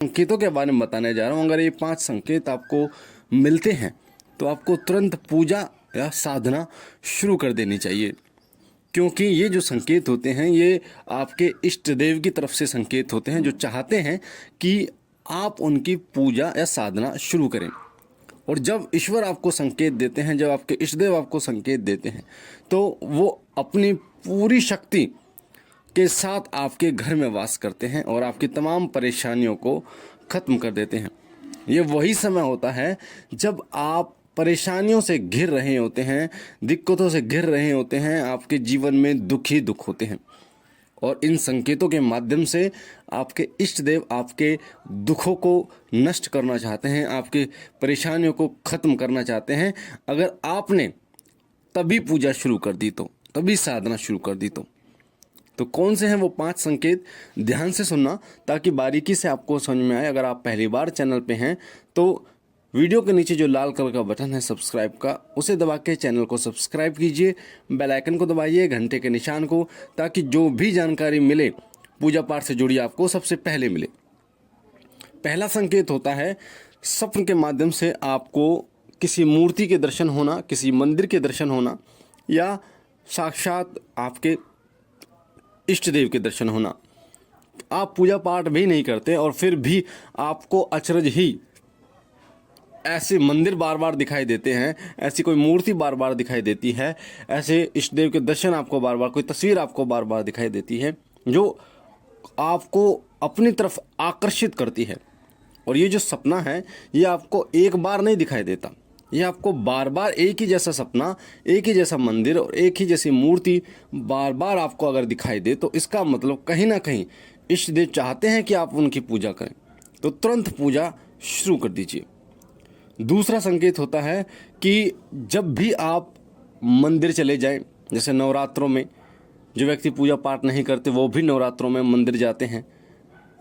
संकेतों के बारे में बताने जा रहा हूँ। अगर ये 5 संकेत आपको मिलते हैं तो आपको तुरंत पूजा या साधना शुरू कर देनी चाहिए, क्योंकि ये जो संकेत होते हैं ये आपके इष्ट देव की तरफ से संकेत होते हैं, जो चाहते हैं कि आप उनकी पूजा या साधना शुरू करें। और जब ईश्वर आपको संकेत देते हैं, जब आपके इष्ट देव आपको संकेत देते हैं, तो वो अपनी पूरी शक्ति के साथ आपके घर में वास करते हैं और आपकी तमाम परेशानियों को ख़त्म कर देते हैं। ये वही समय होता है जब आप परेशानियों से घिर रहे होते हैं, दिक्कतों से घिर रहे होते हैं, आपके जीवन में दुख ही दुख होते हैं। और इन संकेतों के माध्यम से आपके इष्ट देव आपके दुखों को नष्ट करना चाहते हैं, आपके परेशानियों को ख़त्म करना चाहते हैं। अगर आपने तभी पूजा शुरू कर दी तो, तभी साधना शुरू कर दी तो कौन से हैं वो 5 संकेत, ध्यान से सुनना ताकि बारीकी से आपको समझ में आए। अगर आप पहली बार चैनल पे हैं तो वीडियो के नीचे जो लाल कलर का बटन है सब्सक्राइब का, उसे दबा के चैनल को सब्सक्राइब कीजिए, बेल आइकन को दबाइए, घंटे के निशान को, ताकि जो भी जानकारी मिले पूजा पाठ से जुड़ी आपको सबसे पहले मिले। पहला संकेत होता है स्वप्न के माध्यम से आपको किसी मूर्ति के दर्शन होना, किसी मंदिर के दर्शन होना, या साक्षात आपके इष्ट देव के दर्शन होना। आप पूजा पाठ भी नहीं करते और फिर भी आपको अचरज ही ऐसे मंदिर बार बार दिखाई देते हैं, ऐसी कोई मूर्ति बार बार दिखाई देती है, ऐसे इष्ट देव के दर्शन आपको बार बार, कोई तस्वीर आपको बार बार दिखाई देती है जो आपको अपनी तरफ आकर्षित करती है। और ये जो सपना है ये आपको एक बार नहीं दिखाई देता, ये आपको बार बार एक ही जैसा सपना, एक ही जैसा मंदिर और एक ही जैसी मूर्ति बार बार आपको अगर दिखाई दे तो इसका मतलब कहीं ना कहीं इष्ट देव चाहते हैं कि आप उनकी पूजा करें, तो तुरंत पूजा शुरू कर दीजिए। दूसरा संकेत होता है कि जब भी आप मंदिर चले जाएं, जैसे नवरात्रों में जो व्यक्ति पूजा पाठ नहीं करते वो भी नवरात्रों में मंदिर जाते हैं,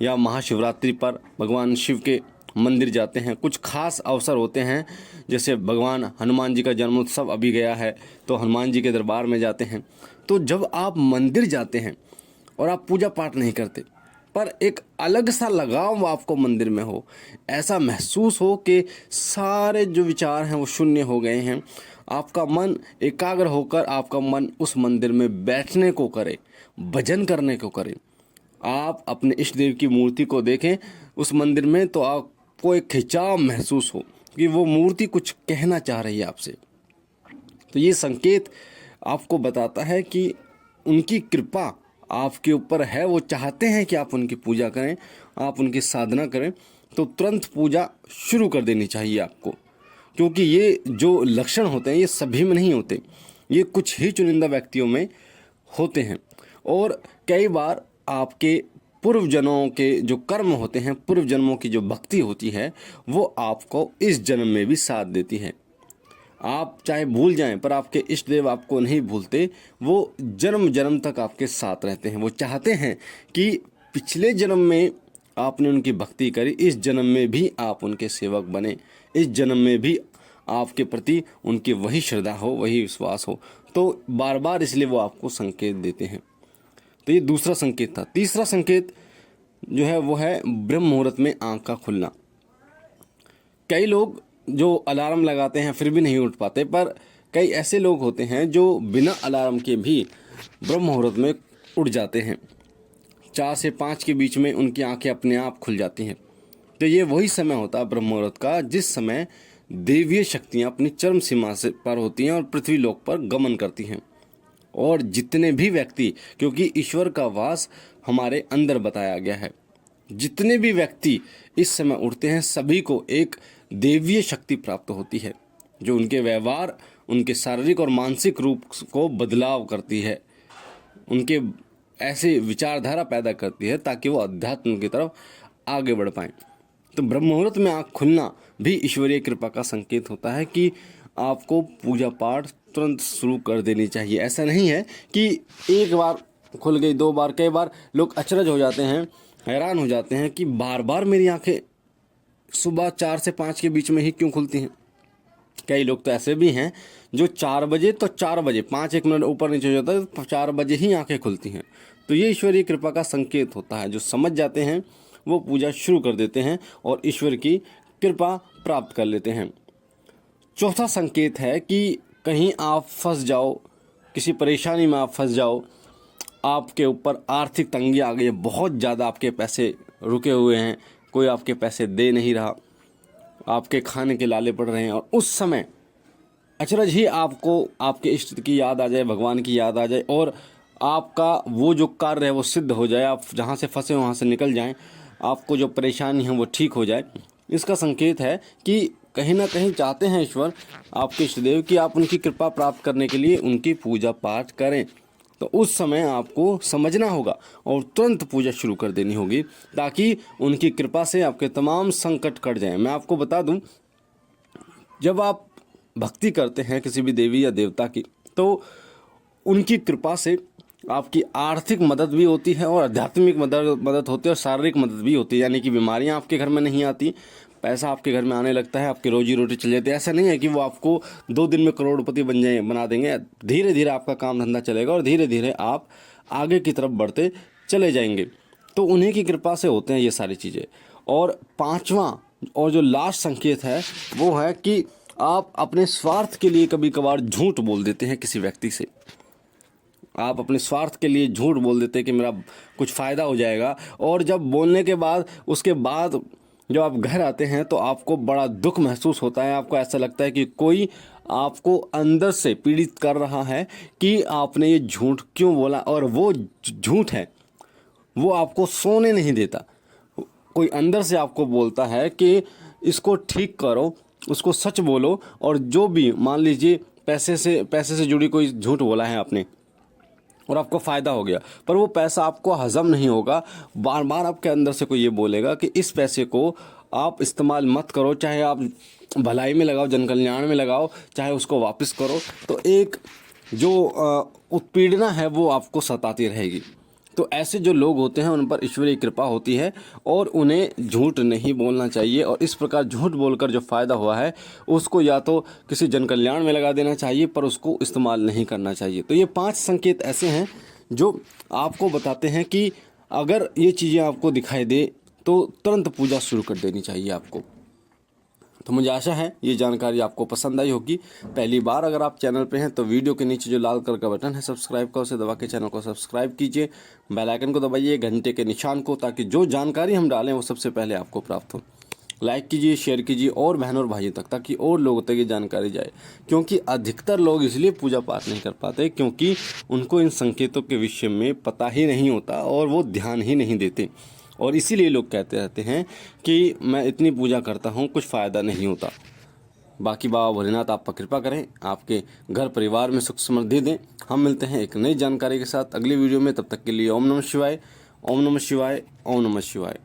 या महाशिवरात्रि पर भगवान शिव के मंदिर जाते हैं। कुछ खास अवसर होते हैं, जैसे भगवान हनुमान जी का जन्मोत्सव अभी गया है तो हनुमान जी के दरबार में जाते हैं। तो जब आप मंदिर जाते हैं और आप पूजा पाठ नहीं करते पर एक अलग सा लगाव आपको मंदिर में हो, ऐसा महसूस हो कि सारे जो विचार हैं वो शून्य हो गए हैं, आपका मन एकाग्र होकर आपका मन उस मंदिर में बैठने को करे, भजन करने को करे, आप अपने इष्ट देव की मूर्ति को देखें उस मंदिर में, तो आपको एक खिंचाव महसूस हो कि वो मूर्ति कुछ कहना चाह रही है आपसे। तो ये संकेत आपको बताता है कि उनकी कृपा आपके ऊपर है, वो चाहते हैं कि आप उनकी पूजा करें, आप उनकी साधना करें। तो तुरंत पूजा शुरू कर देनी चाहिए आपको, क्योंकि ये जो लक्षण होते हैं ये सभी में नहीं होते, ये कुछ ही चुनिंदा व्यक्तियों में होते हैं। और कई बार आपके पूर्व जन्मों के जो कर्म होते हैं, पूर्व जन्मों की जो भक्ति होती है वो आपको इस जन्म में भी साथ देती है। आप चाहे भूल जाएं पर आपके इष्ट देव आपको नहीं भूलते, वो जन्म जन्म तक आपके साथ रहते हैं। वो चाहते हैं कि पिछले जन्म में आपने उनकी भक्ति करी, इस जन्म में भी आप उनके सेवक बने, इस जन्म में भी आपके प्रति उनकी वही श्रद्धा हो, वही विश्वास हो। तो बार बार इसलिए वो आपको संकेत देते हैं। तो ये दूसरा संकेत था। तीसरा संकेत जो है वो है ब्रह्म मुहूर्त में आँख का खुलना। कई लोग जो अलार्म लगाते हैं फिर भी नहीं उठ पाते, पर कई ऐसे लोग होते हैं जो बिना अलार्म के भी ब्रह्म मुहूर्त में उठ जाते हैं। 4 से 5 के बीच में उनकी आंखें अपने आप खुल जाती हैं। तो ये वही समय होता है ब्रह्म मुहूर्त का, जिस समय देवीय शक्तियाँ अपनी चरम सीमा से पर होती हैं और पृथ्वी लोक पर गमन करती हैं। और जितने भी व्यक्ति, क्योंकि ईश्वर का वास हमारे अंदर बताया गया है, जितने भी व्यक्ति इस समय उठते हैं सभी को एक देवीय शक्ति प्राप्त होती है, जो उनके व्यवहार, उनके शारीरिक और मानसिक रूप को बदलाव करती है, उनके ऐसे विचारधारा पैदा करती है ताकि वो अध्यात्म की तरफ आगे बढ़ पाएं। तो ब्रह्म मुहूर्त में आँख खुलना भी ईश्वरीय कृपा का संकेत होता है कि आपको पूजा पाठ तुरंत शुरू कर देनी चाहिए। ऐसा नहीं है कि एक बार खुल गई, 2 बार, कई बार लोग अचरज हो जाते हैं, हैरान हो जाते हैं कि बार बार मेरी आंखें सुबह 4 से 5 के बीच में ही क्यों खुलती हैं। कई लोग तो ऐसे भी हैं जो 4 बजे तो 4 बजे, 5-1 मिनट ऊपर नीचे हो जाता है, 4 बजे ही आंखें खुलती हैं। तो ये ईश्वरीय कृपा का संकेत होता है। जो समझ जाते हैं वो पूजा शुरू कर देते हैं और ईश्वर की कृपा प्राप्त कर लेते हैं। चौथा संकेत है कि कहीं आप फंस जाओ, किसी परेशानी में आप फंस जाओ, आपके ऊपर आर्थिक तंगी आ गई है, बहुत ज़्यादा आपके पैसे रुके हुए हैं, कोई आपके पैसे दे नहीं रहा, आपके खाने के लाले पड़ रहे हैं, और उस समय अचरज ही आपको आपके इष्ट की याद आ जाए, भगवान की याद आ जाए और आपका वो जो कार्य है वो सिद्ध हो जाए, आप जहाँ से फंसे वहाँ से निकल जाएं, आपको जो परेशानी है वो ठीक हो जाए, इसका संकेत है कि कहीं ना कहीं चाहते हैं ईश्वर, आपके इष्ट देव, कि आप उनकी कृपा प्राप्त करने के लिए उनकी पूजा पाठ करें। तो उस समय आपको समझना होगा और तुरंत पूजा शुरू कर देनी होगी, ताकि उनकी कृपा से आपके तमाम संकट कट जाएं। मैं आपको बता दूं, जब आप भक्ति करते हैं किसी भी देवी या देवता की, तो उनकी कृपा से आपकी आर्थिक मदद भी होती है और आध्यात्मिक मदद होती है और शारीरिक मदद भी होती है। यानी कि बीमारियां आपके घर में नहीं आती, पैसा आपके घर में आने लगता है, आपकी रोजी रोटी चल जाती है। ऐसा नहीं है कि वो आपको 2 दिन में करोड़पति बना देंगे। धीरे धीरे आपका काम धंधा चलेगा और धीरे धीरे आप आगे की तरफ बढ़ते चले जाएंगे। तो उन्हीं की कृपा से होते हैं ये सारी चीज़ें। और पांचवा और जो लास्ट संकेत है वो है कि आप अपने स्वार्थ के लिए कभी कभार झूठ बोल देते हैं किसी व्यक्ति से। आप अपने स्वार्थ के लिए झूठ बोल देते हैं कि मेरा कुछ फ़ायदा हो जाएगा, और जब बोलने के बाद उसके बाद जब आप घर आते हैं तो आपको बड़ा दुख महसूस होता है। आपको ऐसा लगता है कि कोई आपको अंदर से पीड़ित कर रहा है कि आपने ये झूठ क्यों बोला, और वो झूठ है, वो आपको सोने नहीं देता। कोई अंदर से आपको बोलता है कि इसको ठीक करो, उसको सच बोलो, और जो भी मान लीजिए पैसे से जुड़ी कोई झूठ बोला है आपने और आपको फ़ायदा हो गया, पर वो पैसा आपको हजम नहीं होगा। बार बार आपके अंदर से कोई ये बोलेगा कि इस पैसे को आप इस्तेमाल मत करो, चाहे आप भलाई में लगाओ, जन कल्याण में लगाओ, चाहे उसको वापस करो। तो एक जो उत्पीड़ना है वो आपको सताती रहेगी। तो ऐसे जो लोग होते हैं उन पर ईश्वरीय कृपा होती है और उन्हें झूठ नहीं बोलना चाहिए, और इस प्रकार झूठ बोलकर जो फ़ायदा हुआ है उसको या तो किसी जन कल्याण में लगा देना चाहिए, पर उसको इस्तेमाल नहीं करना चाहिए। तो ये 5 संकेत ऐसे हैं जो आपको बताते हैं कि अगर ये चीज़ें आपको दिखाई दे तो तुरंत पूजा शुरू कर देनी चाहिए आपको। तो मुझे आशा है ये जानकारी आपको पसंद आई होगी। पहली बार अगर आप चैनल पे हैं तो वीडियो के नीचे जो लाल कलर का बटन है सब्सक्राइब का, उसे दबा के चैनल को सब्सक्राइब कीजिए, बेल आइकन को दबाइए, घंटे के निशान को, ताकि जो जानकारी हम डालें वो सबसे पहले आपको प्राप्त हो। लाइक कीजिए, शेयर कीजिए और बहनों और भाइयों तक, ताकि और लोगों तक ये जानकारी जाए। क्योंकि अधिकतर लोग इसलिए पूजा पाठ नहीं कर पाते क्योंकि उनको इन संकेतों के विषय में पता ही नहीं होता और वो ध्यान ही नहीं देते, और इसीलिए लोग कहते रहते हैं कि मैं इतनी पूजा करता हूँ, कुछ फ़ायदा नहीं होता। बाकी बाबा भोलेनाथ आप पर कृपा करें, आपके घर परिवार में सुख समृद्धि दें। हम मिलते हैं एक नई जानकारी के साथ अगली वीडियो में। तब तक के लिए ओम नमः शिवाय, ओम नमः शिवाय, ओम नमः शिवाय।